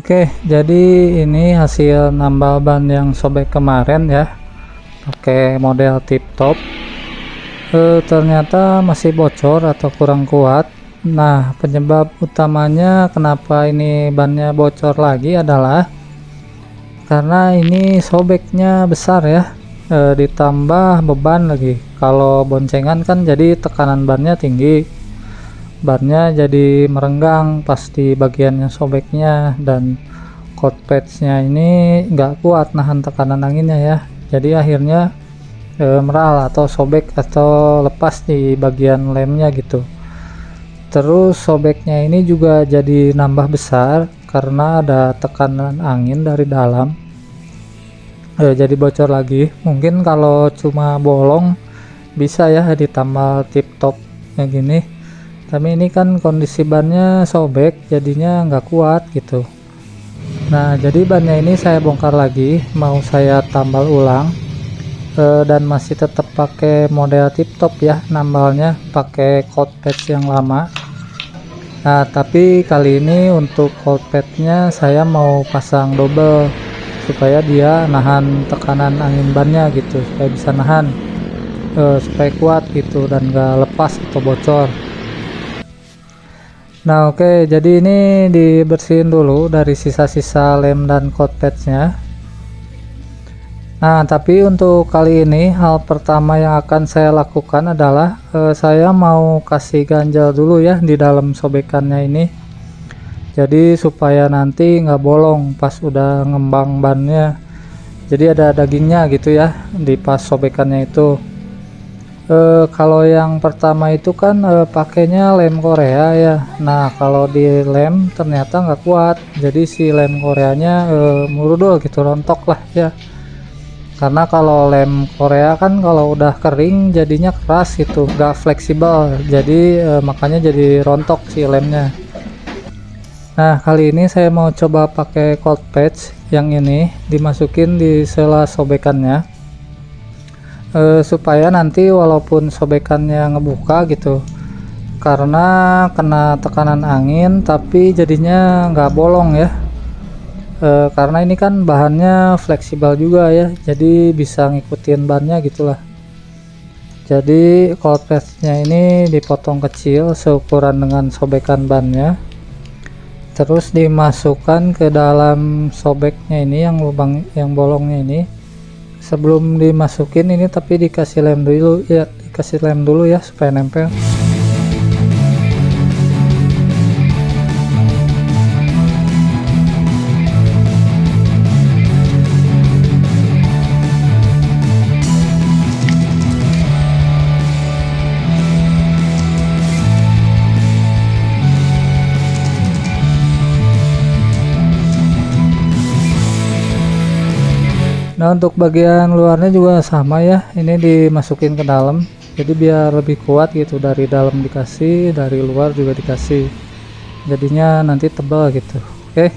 Oke, jadi ini hasil nambal ban yang sobek kemarin ya, pakai model tip top. Ternyata masih bocor atau kurang kuat. Nah, penyebab utamanya kenapa ini bannya bocor lagi adalah karena ini sobeknya besar ya, ditambah beban lagi. Kalau boncengan kan jadi tekanan bannya tinggi, bannya jadi merenggang pas di bagian yang sobeknya, dan cold patchnya ini nggak kuat nahan tekanan anginnya ya, jadi akhirnya meral atau sobek atau lepas di bagian lemnya gitu. Terus sobeknya ini juga jadi nambah besar karena ada tekanan angin dari dalam, jadi bocor lagi. Mungkin kalau cuma bolong bisa ya ditambal tip top kayak gini, tapi ini kan kondisi bannya sobek jadinya nggak kuat gitu. Nah, jadi bannya ini saya bongkar lagi, mau saya tambal ulang, dan masih tetap pakai model tip top ya, nambalnya pakai cold patch yang lama. Nah, tapi kali ini untuk cold patchnya saya mau pasang double supaya dia nahan tekanan angin bannya gitu, supaya bisa nahan, supaya kuat gitu dan gak lepas atau bocor. Nah, oke, jadi ini dibersihin dulu dari sisa-sisa lem dan cold patchnya. Nah, tapi untuk kali ini hal pertama yang akan saya lakukan adalah saya mau kasih ganjel dulu ya di dalam sobekannya ini, jadi supaya nanti nggak bolong pas udah ngembang bannya, jadi ada dagingnya gitu ya di pas sobekannya itu. Kalau yang pertama itu kan pakainya lem Korea ya. Nah, kalau di lem ternyata nggak kuat, jadi si lem Koreanya murudul gitu, rontok lah ya. Karena kalau lem Korea kan kalau udah kering jadinya keras gitu, gak fleksibel, jadi makanya jadi rontok si lemnya. Nah, kali ini saya mau coba pakai cold patch yang ini, dimasukin di sela sobekannya, supaya nanti walaupun sobekannya ngebuka gitu, karena kena tekanan angin tapi jadinya nggak bolong ya. Karena ini kan bahannya fleksibel juga ya, jadi bisa ngikutin bannya gitulah. Jadi cold patchnya ini dipotong kecil seukuran dengan sobekan bannya, terus dimasukkan ke dalam sobeknya ini, yang lubang yang bolongnya ini. Sebelum dimasukin ini tapi dikasih lem dulu ya, supaya nempel. Nah, untuk bagian luarnya juga sama ya, ini dimasukin ke dalam, jadi biar lebih kuat gitu, dari dalam dikasih, dari luar juga dikasih, jadinya nanti tebal gitu. Oke.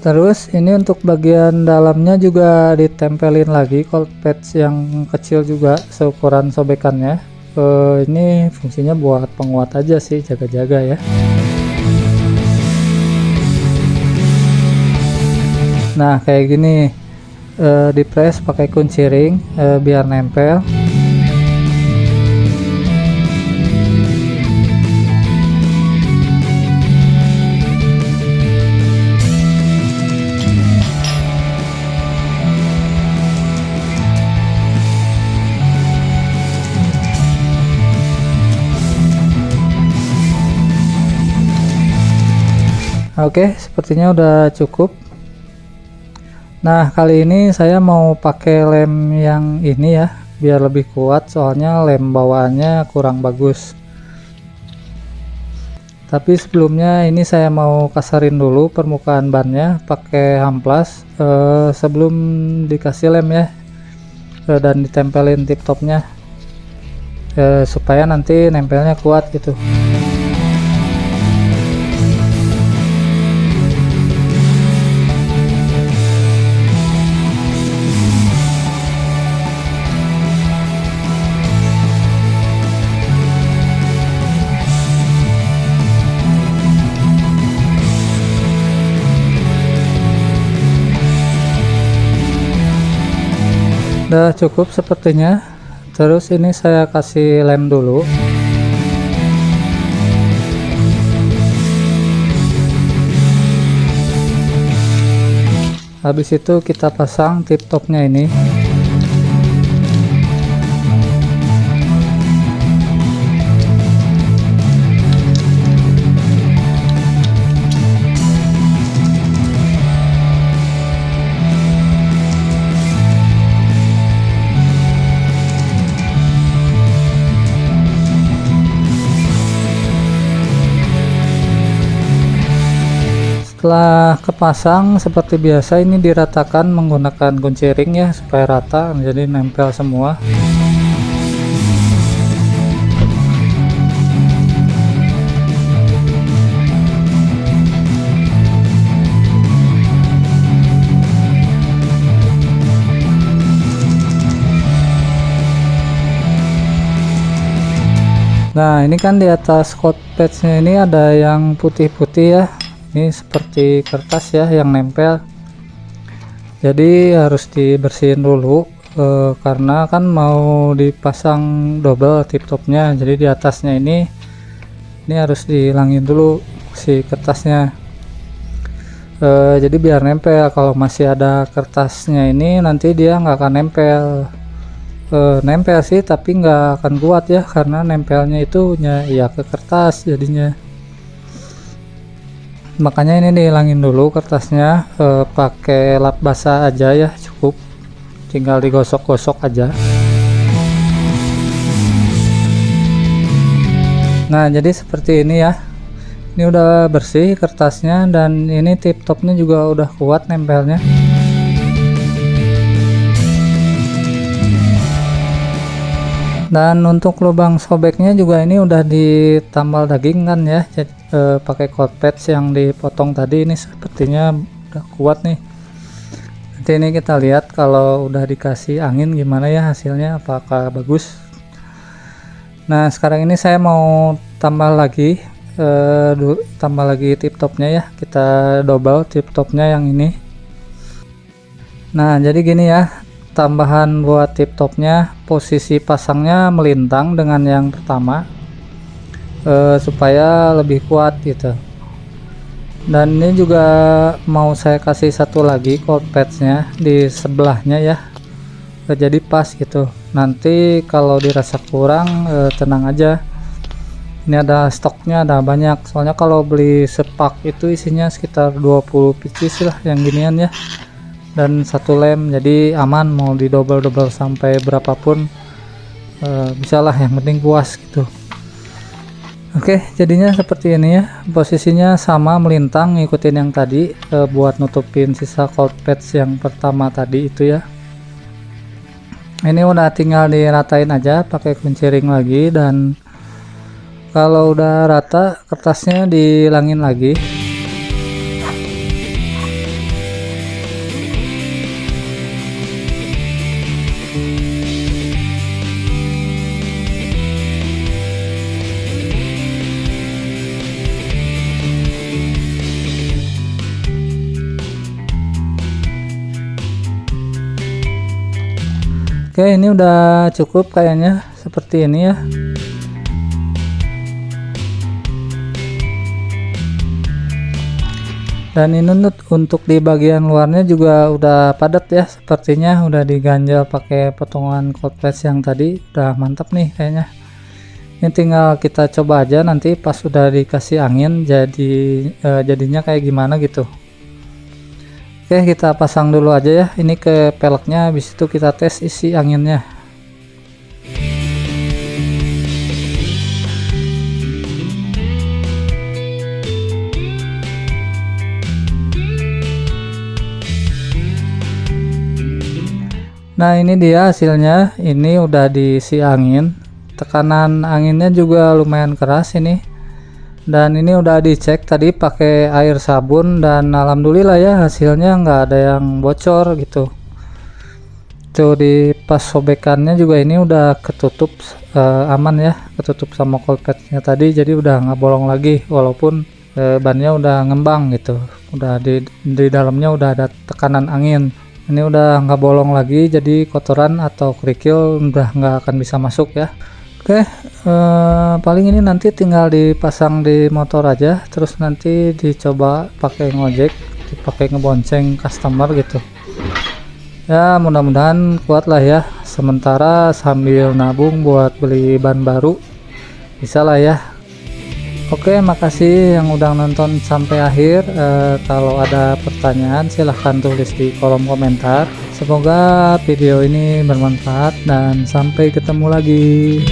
Terus ini untuk bagian dalamnya juga ditempelin lagi cold patch yang kecil juga seukuran sobekannya. Ini fungsinya buat penguat aja sih, jaga-jaga ya. Nah, kayak gini, dipres pakai kunci ring biar nempel. Oke, sepertinya udah cukup. Nah, kali ini saya mau pakai lem yang ini ya, biar lebih kuat, soalnya lem bawaannya kurang bagus. Tapi sebelumnya ini saya mau kasarin dulu permukaan bannya pakai amplas sebelum dikasih lem ya, dan ditempelin tip topnya supaya nanti nempelnya kuat gitu. Udah cukup sepertinya. Terus ini saya kasih lem dulu. Habis itu kita pasang tip topnya ini. Setelah kepasang seperti biasa, ini diratakan menggunakan kunci ring ya supaya rata, jadi nempel semua. Nah, ini kan di atas coat patchnya ini ada yang putih-putih ya. Ini seperti kertas ya yang nempel, jadi harus dibersihin dulu karena kan mau dipasang double tip topnya, jadi di atasnya ini harus dihilangin dulu si kertasnya, jadi biar nempel. Kalau masih ada kertasnya ini nanti dia nggak akan nempel, nempel sih tapi nggak akan kuat ya, karena nempelnya itu ya ke kertas jadinya. Makanya ini dihilangin dulu kertasnya, pakai lap basah aja ya, cukup tinggal digosok-gosok aja. Nah, jadi seperti ini ya, ini udah bersih kertasnya, dan ini tip topnya juga udah kuat nempelnya. Dan untuk lubang sobeknya juga ini udah ditambal daging kan ya, jadi pakai coat patch yang dipotong tadi. Ini sepertinya udah kuat nih. Nanti ini kita lihat kalau udah dikasih angin gimana ya hasilnya, apakah bagus. Nah, sekarang ini saya mau tambah lagi tip topnya ya, kita double tip topnya yang ini. Nah, jadi gini ya, tambahan buat tip topnya, posisi pasangnya melintang dengan yang pertama supaya lebih kuat gitu. Dan ini juga mau saya kasih satu lagi coat patchnya di sebelahnya ya, jadi pas gitu. Nanti kalau dirasa kurang tenang aja, ini ada stoknya, ada banyak. Soalnya kalau beli sepak itu isinya sekitar 20 pieces lah yang ginian ya, dan satu lem, jadi aman mau di double sampai berapapun bisa lah, yang penting puas gitu. Oke, jadinya seperti ini ya, posisinya sama melintang, ngikutin yang tadi buat nutupin sisa coat patch yang pertama tadi itu ya. Ini udah tinggal diratain aja pakai kunci ring lagi, dan kalau udah rata kertasnya dihilangin lagi. Oke, ini udah cukup kayaknya, seperti ini ya. Dan ini untuk di bagian luarnya juga udah padat ya, sepertinya udah diganjal pakai potongan coat patch yang tadi, udah mantap nih kayaknya. Ini tinggal kita coba aja nanti pas udah dikasih angin jadinya kayak gimana gitu. Oke, kita pasang dulu aja ya ini ke peleknya, habis itu kita tes isi anginnya. Nah, ini dia hasilnya. Ini udah diisi angin, tekanan anginnya juga lumayan keras ini, dan ini udah dicek tadi pakai air sabun, dan alhamdulillah ya hasilnya nggak ada yang bocor gitu. Tuh di pas sobekannya juga ini udah ketutup aman ya, ketutup sama kolpetnya tadi, jadi udah nggak bolong lagi walaupun bannya udah ngembang gitu, udah di dalamnya udah ada tekanan angin. Ini udah nggak bolong lagi, jadi kotoran atau kerikil udah nggak akan bisa masuk ya. Oke, paling ini nanti tinggal dipasang di motor aja, terus nanti dicoba pakai ngojek, dipakai ngebonceng customer gitu ya. Mudah-mudahan kuat lah ya, sementara sambil nabung buat beli ban baru, bisa lah ya. Oke, makasih yang udah nonton sampai akhir. Kalau ada pertanyaan silahkan tulis di kolom komentar. Semoga video ini bermanfaat dan sampai ketemu lagi.